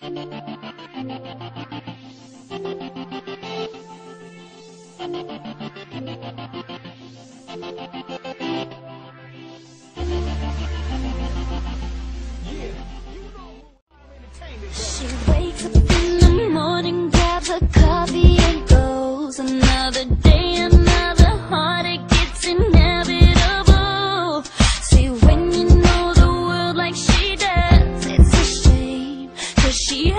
She wakes up in the morning, grabs her coffee and goes. Another day, another heartache, it's inevitable. See, when you know the world like she does, it's a shame, 'cause she